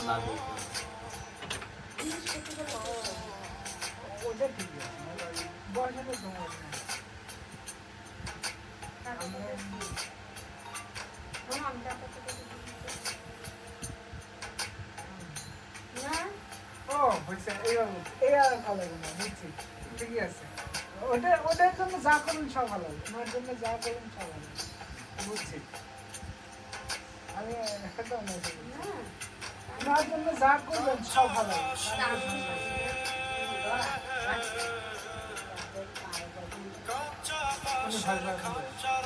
লাগে ওটা ঠিক আছে বয়সে তো সমস্যা ও বুঝছে এইভাবে ভালো লাগে না বুঝছি ঠিকই আছে ওটার জন্য যা করুন সব ভালো তোমার জন্য যা করুন সব ভালো বুঝছি আমি একদম তোমার জন্য যা করবেন সব ভালো কোনো ভালো